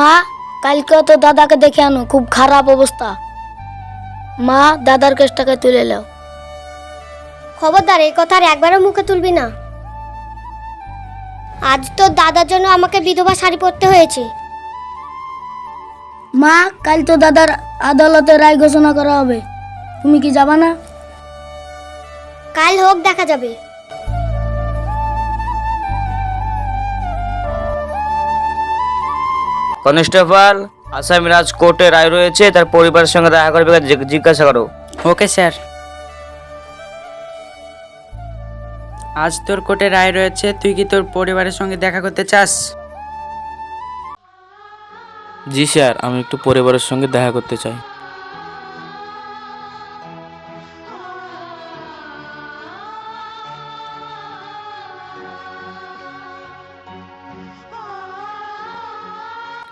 মা, কালকে তো দাদাকে দেখে আনো, খুব খারাপ অবস্থা। মা, দাদার কেসটাকে তুলে নাও। খবরদার, এই কথা আর একবারও মুখে তুলবি না। আজ তো দাদার জন্য আমাকে বিধবা শাড়ি পরতে হয়েছে। মা, কাল তো দাদার আদালতে রায় ঘোষণা করা হবে, তুমি কি যাবা না? কাল হোক, দেখা যাবে। কনস্টেবল, আসামির আজ কোর্টে রায় রয়েছে, তার পরিবারের সঙ্গে দেখা করবে, জিজ্ঞাসা করো। Okay sir. আজ তোর কোর্টে রায় রয়েছে, তুই কি তোর পরিবারের সঙ্গে দেখা করতে চাস? জি স্যার, আমি একটু পরিবারের সঙ্গে দেখা করতে চাই।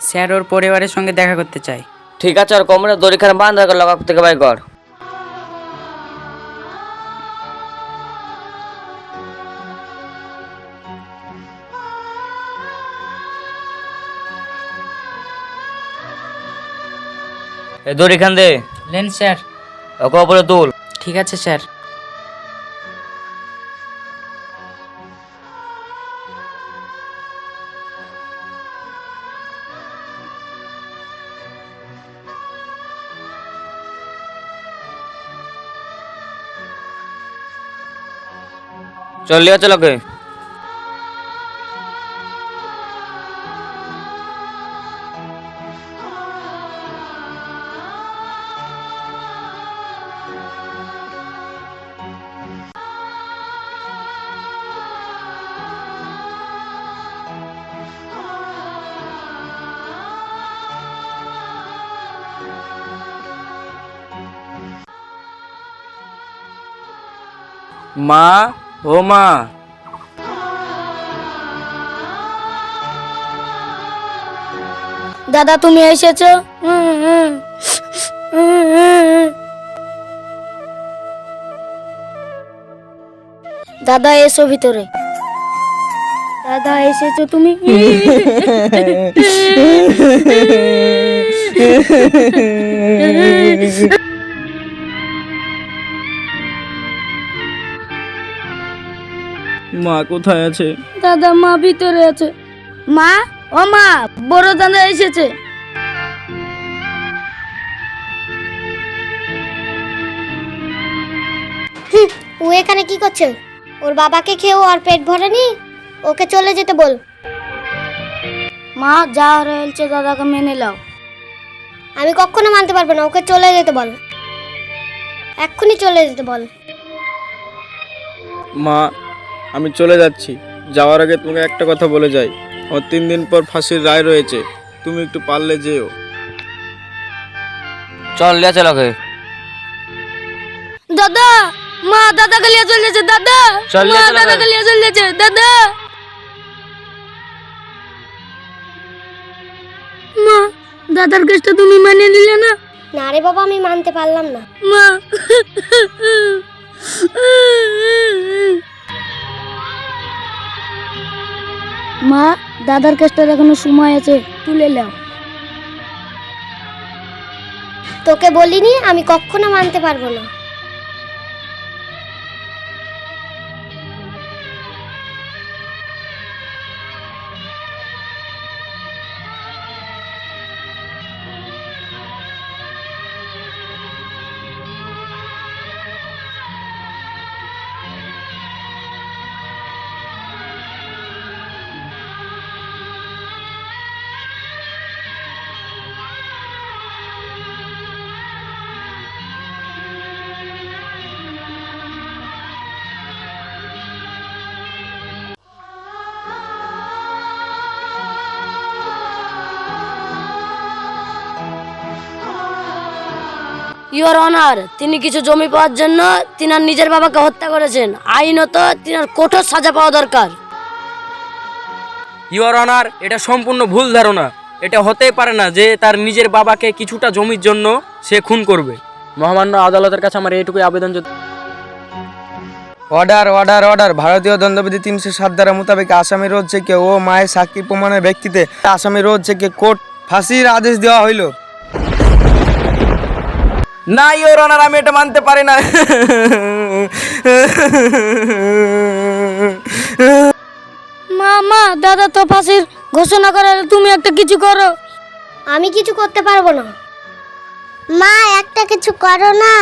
স্যার ওর পরিবারের সঙ্গে দেখা করতে চাই। ঠিক আছে, আর কোমরে দড়িখানা বাঁধ, লক থেকে বাই কর। এই দড়িখান দে। Lane sir. ওকে ওপরে তুল। ঠিক আছে স্যার। চল লিয়া চল ওকে। মা, ও মা। দাদা, তুমি এসেছো? দাদা, এসো ভিতরে। দাদা, এসেছো তুমি? মা কোথায় আছে? দাদা, মা ভিতরে আছে। মা, ও মা, বড় দাদা এসেছে। ও এখানে কি করছে? ওর বাবাকে খেয়ে ওর পেট ভরেনি, ওকে চলে যেতে বল। মা, যা রয়েছে দাদাকে মেনে নাও। আমি কখনো মানতে পারবো না, ওকে চলে যেতে বল, এক্ষুনি চলে যেতে বল। মা, আমি চলে যাচ্ছি। যাওয়ার আগে তোমাকে একটা কথা বলে যাই, আমার 3 দিন পর ফাঁসির রায় রয়েছে, তুমি একটু পারলে যেও। চল লিয়া চল ওকে। দাদা, মা দাদাকে নিয়ে চলেছে। দাদা, চল, মা চল, দাদাকে নিয়ে চলেছে। দাদা, মা, দাদার কেসটা তুমি মানে নিলে না? না রে বাবা, আমি মানতে পারলাম না। মা, মা, দাদার কেসটার এখনো সময় আছে, তুলে নাও। তোকে বলিনি আমি কখনো মানতে পারবো না। ইওর অনার, তিনি কিছু জমি পাওয়ার জন্য তিনার নিজের বাবাকে হত্যা করেছেন। আইনত তিনার কঠোর সাজা পাওয়া দরকার। ইওর অনার, এটা সম্পূর্ণ ভুল ধারণা। এটা হতেই পারে না যে তার নিজের বাবাকে কিছুটা জমির জন্য সে খুন করবে। মহামান্য আদালতের কাছে আমার এইটুকুই আবেদন। অর্ডার অর্ডার অর্ডার ভারতীয় দণ্ডবিধি 307 ধারা মোতাবেক আসামি রোজ থেকে ও মায়ের সাক্ষী প্রমাণের ব্যক্তিতে আসামি রোজ থেকে কোর্ট ফাঁসির আদেশ দেওয়া হইল। না ইওর অনার, আমি এটা মানতে পারি না। মা দাদা তো ফাঁসির ঘোষণা করে, তুমি একটা কিছু করো। আমি কিছু করতে পারবো না। মা একটা কিছু করো না।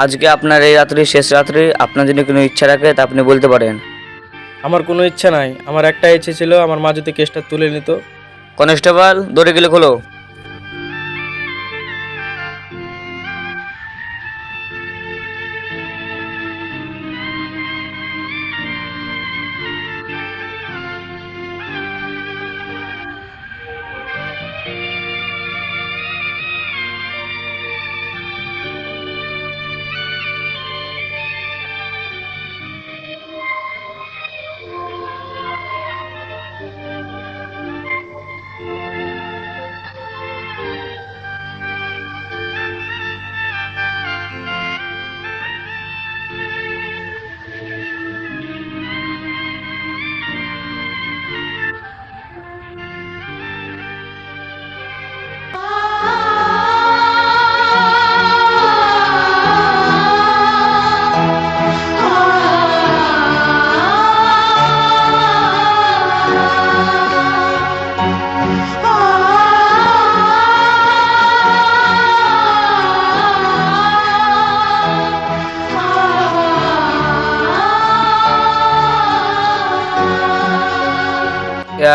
আজকে আপনার এই রাত্রি শেষ রাত্রি, আপনার যদি কোনো ইচ্ছা রাখে তা আপনি বলতে পারেন। আমার কোনো ইচ্ছা নাই, আমার একটা ইচ্ছে ছিল আমার মা যদি কেসটা তুলে নিত। কনস্টেবল, দৌড়ে গেলে খোলো।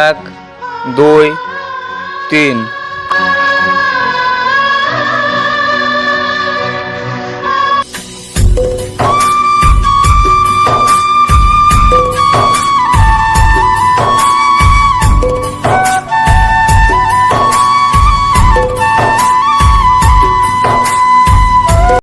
এক, দুই, তিন।